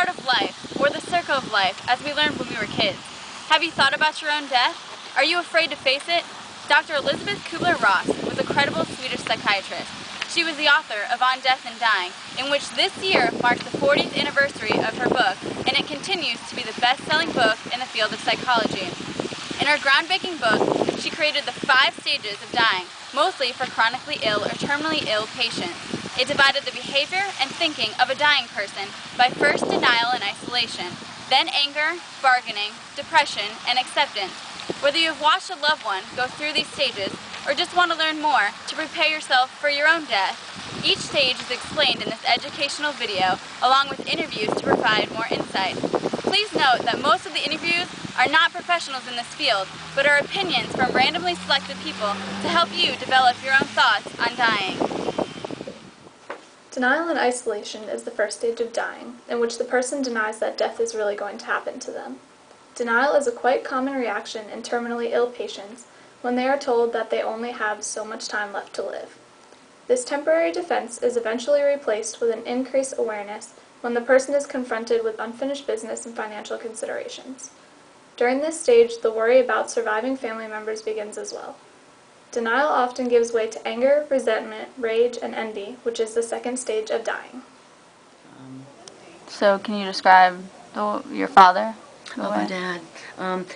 part of life, or the circle of life, as we learned when we were kids. Have you thought about your own death? Are you afraid to face it? Dr. Elizabeth Kubler-Ross was a credible Swedish psychiatrist. She was the author of On Death and Dying, in which this year marks the 40th anniversary of her book, and it continues to be the best-selling book in the field of psychology. In her groundbreaking book, she created the 5 stages of dying, mostly for chronically ill or terminally ill patients. It divided the behavior and thinking of a dying person by first denial and isolation, then anger, bargaining, depression, and acceptance. Whether you have watched a loved one go through these stages or just want to learn more to prepare yourself for your own death, each stage is explained in this educational video along with interviews to provide more insight. Please note that most of the interviews are not professionals in this field, but are opinions from randomly selected people to help you develop your own thoughts on dying. Denial and isolation is the first stage of dying, in which the person denies that death is really going to happen to them. Denial is a quite common reaction in terminally ill patients when they are told that they only have so much time left to live. This temporary defense is eventually replaced with an increased awareness when the person is confronted with unfinished business and financial considerations. During this stage, the worry about surviving family members begins as well. Denial often gives way to anger, resentment, rage, and envy, which is the second stage of dying. So can you describe your father? Oh, my dad.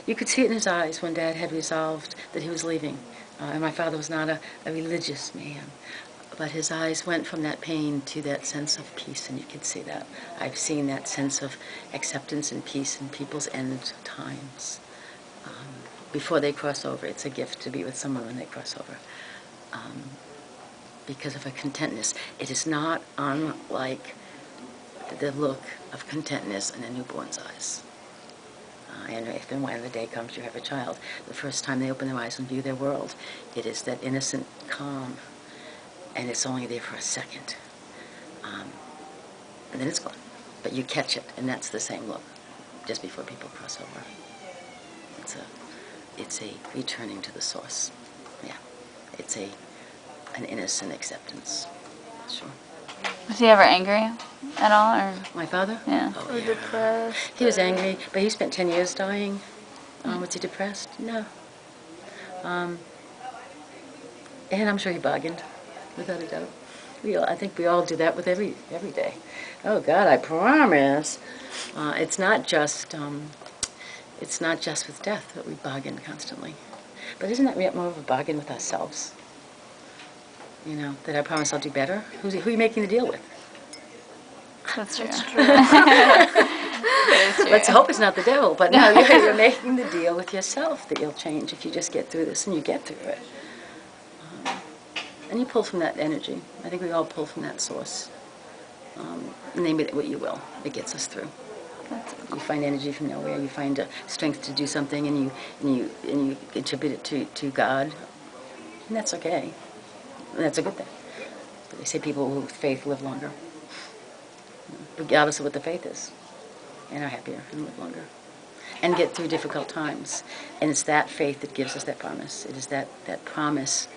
You could see it in his eyes when Dad had resolved that he was leaving. And my father was not a religious man. But his eyes went from that pain to that sense of peace, and you could see that. I've seen that sense of acceptance and peace in people's end times. Before they cross over, it's a gift to be with someone when they cross over. Because of a contentness. It is not unlike the look of contentness in a newborn's eyes. And if and when the day comes you have a child, the first time they open their eyes and view their world, it is that innocent calm, and it's only there for a second. And then it's gone. But you catch it, and that's the same look, just before people cross over. It's a returning to the source. Yeah. It's an innocent acceptance. Sure. Was he ever angry at all, or? My father? Yeah. Oh, Or yeah. depressed. He was angry, but he spent 10 years dying. Was he depressed? No. And I'm sure he bargained, without a doubt. I think we all do that with every day. Oh God, I promise. It's not just with death that we bargain constantly. But isn't that more of a bargain with ourselves? You know, that I promise I'll do better? Who are you making the deal with? That's true. Let's hope it's not the devil, but no, you're making the deal with yourself that you'll change if you just get through this, and you get through it. And you pull from that energy. I think we all pull from that source. Name it what you will. It gets us through. You find energy from nowhere. You find strength to do something, and you attribute it to God, and that's okay. And that's a good thing. They say people with faith live longer, regardless of what the faith is, and are happier and live longer, and get through difficult times. And it's that faith that gives us that promise. It is that promise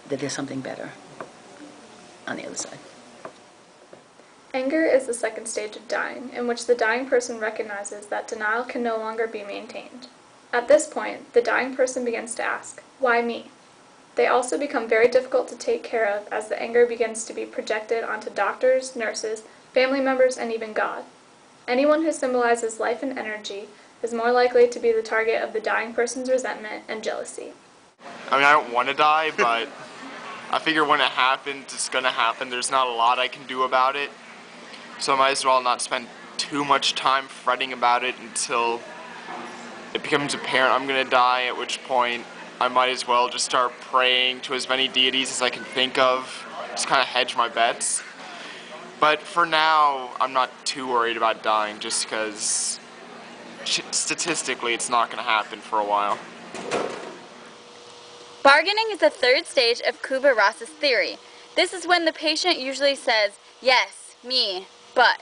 that there's something better on the other side. Anger is the second stage of dying, in which the dying person recognizes that denial can no longer be maintained. At this point, the dying person begins to ask, "Why me?" They also become very difficult to take care of as the anger begins to be projected onto doctors, nurses, family members, and even God. Anyone who symbolizes life and energy is more likely to be the target of the dying person's resentment and jealousy. I mean, I don't want to die, but I figure when it happens, it's going to happen. There's not a lot I can do about it. So I might as well not spend too much time fretting about it until it becomes apparent I'm going to die, at which point I might as well just start praying to as many deities as I can think of, just kind of hedge my bets. But for now, I'm not too worried about dying, just because statistically it's not going to happen for a while. Bargaining is the third stage of Kubler-Ross's theory. This is when the patient usually says, "Yes, me, but."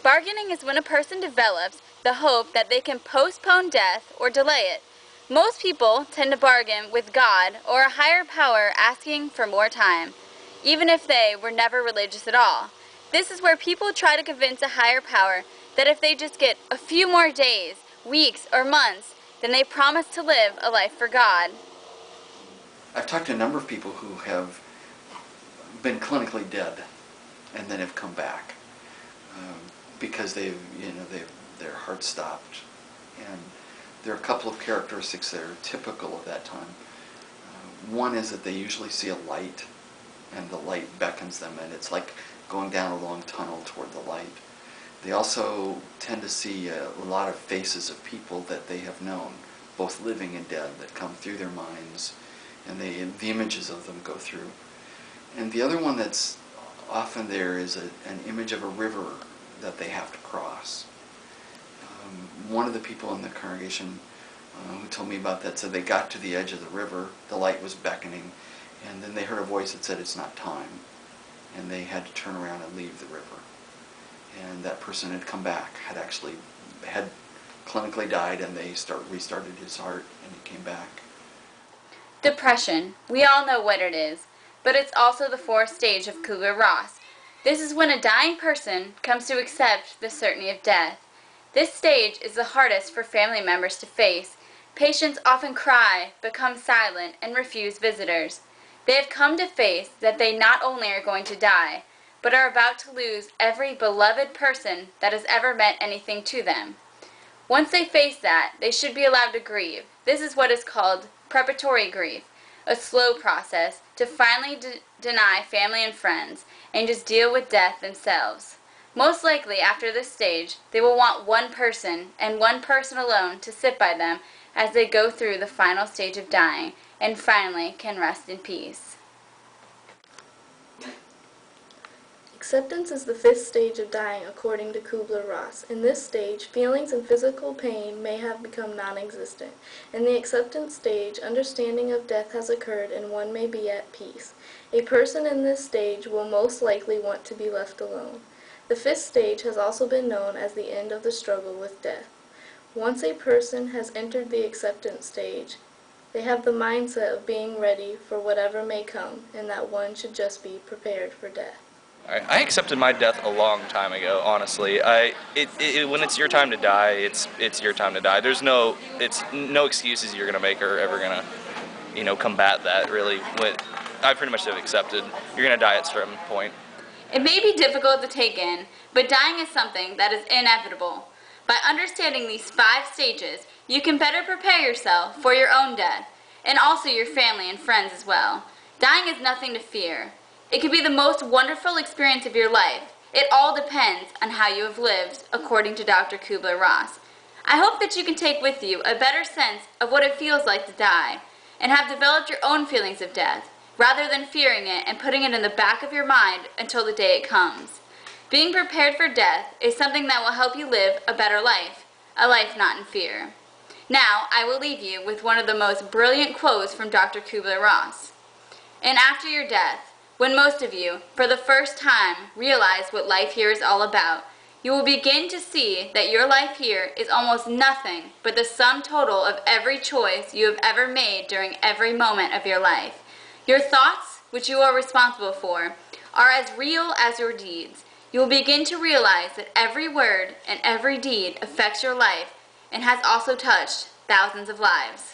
Bargaining is when a person develops the hope that they can postpone death or delay it. Most people tend to bargain with God or a higher power asking for more time, even if they were never religious at all. This is where people try to convince a higher power that if they just get a few more days, weeks, or months, then they promise to live a life for God. I've talked to a number of people who have been clinically dead and then have come back because their heart stopped. And there are a couple of characteristics that are typical of that time. One is that they usually see a light, and the light beckons them, and it's like going down a long tunnel toward the light. They also tend to see a lot of faces of people that they have known, both living and dead, that come through their minds, and the images of them go through. And the other one that's often there is an image of a river that they have to cross. One of the people in the congregation who told me about that said they got to the edge of the river, the light was beckoning, and then they heard a voice that said it's not time, and they had to turn around and leave the river. And that person had come back, had clinically died, and they restarted his heart, and he came back. Depression. We all know what it is, but it's also the fourth stage of Kubler-Ross. This is when a dying person comes to accept the certainty of death. This stage is the hardest for family members to face. Patients often cry, become silent, and refuse visitors. They have come to face that they not only are going to die, but are about to lose every beloved person that has ever meant anything to them. Once they face that, they should be allowed to grieve. This is what is called preparatory grief, a slow process to finally deny family and friends and just deal with death themselves. Most likely, after this stage, they will want one person, and one person alone, to sit by them as they go through the final stage of dying, and finally can rest in peace. Acceptance is the fifth stage of dying according to Kubler-Ross. In this stage, feelings and physical pain may have become non-existent. In the acceptance stage, understanding of death has occurred and one may be at peace. A person in this stage will most likely want to be left alone. The fifth stage has also been known as the end of the struggle with death. Once a person has entered the acceptance stage, they have the mindset of being ready for whatever may come, and that one should just be prepared for death. I accepted my death a long time ago, honestly. When it's your time to die, it's your time to die. There's no excuses you're gonna make or ever gonna, combat that. Really, I pretty much have accepted. You're gonna die at a certain point. It may be difficult to take in, but dying is something that is inevitable. By understanding these 5 stages, you can better prepare yourself for your own death, and also your family and friends as well. Dying is nothing to fear. It could be the most wonderful experience of your life. It all depends on how you have lived, according to Dr. Kubler-Ross. I hope that you can take with you a better sense of what it feels like to die, and have developed your own feelings of death, rather than fearing it and putting it in the back of your mind until the day it comes. Being prepared for death is something that will help you live a better life, a life not in fear. Now, I will leave you with one of the most brilliant quotes from Dr. Kubler-Ross. And after your death, when most of you, for the first time, realize what life here is all about, you will begin to see that your life here is almost nothing but the sum total of every choice you have ever made during every moment of your life. Your thoughts, which you are responsible for, are as real as your deeds. You will begin to realize that every word and every deed affects your life and has also touched thousands of lives.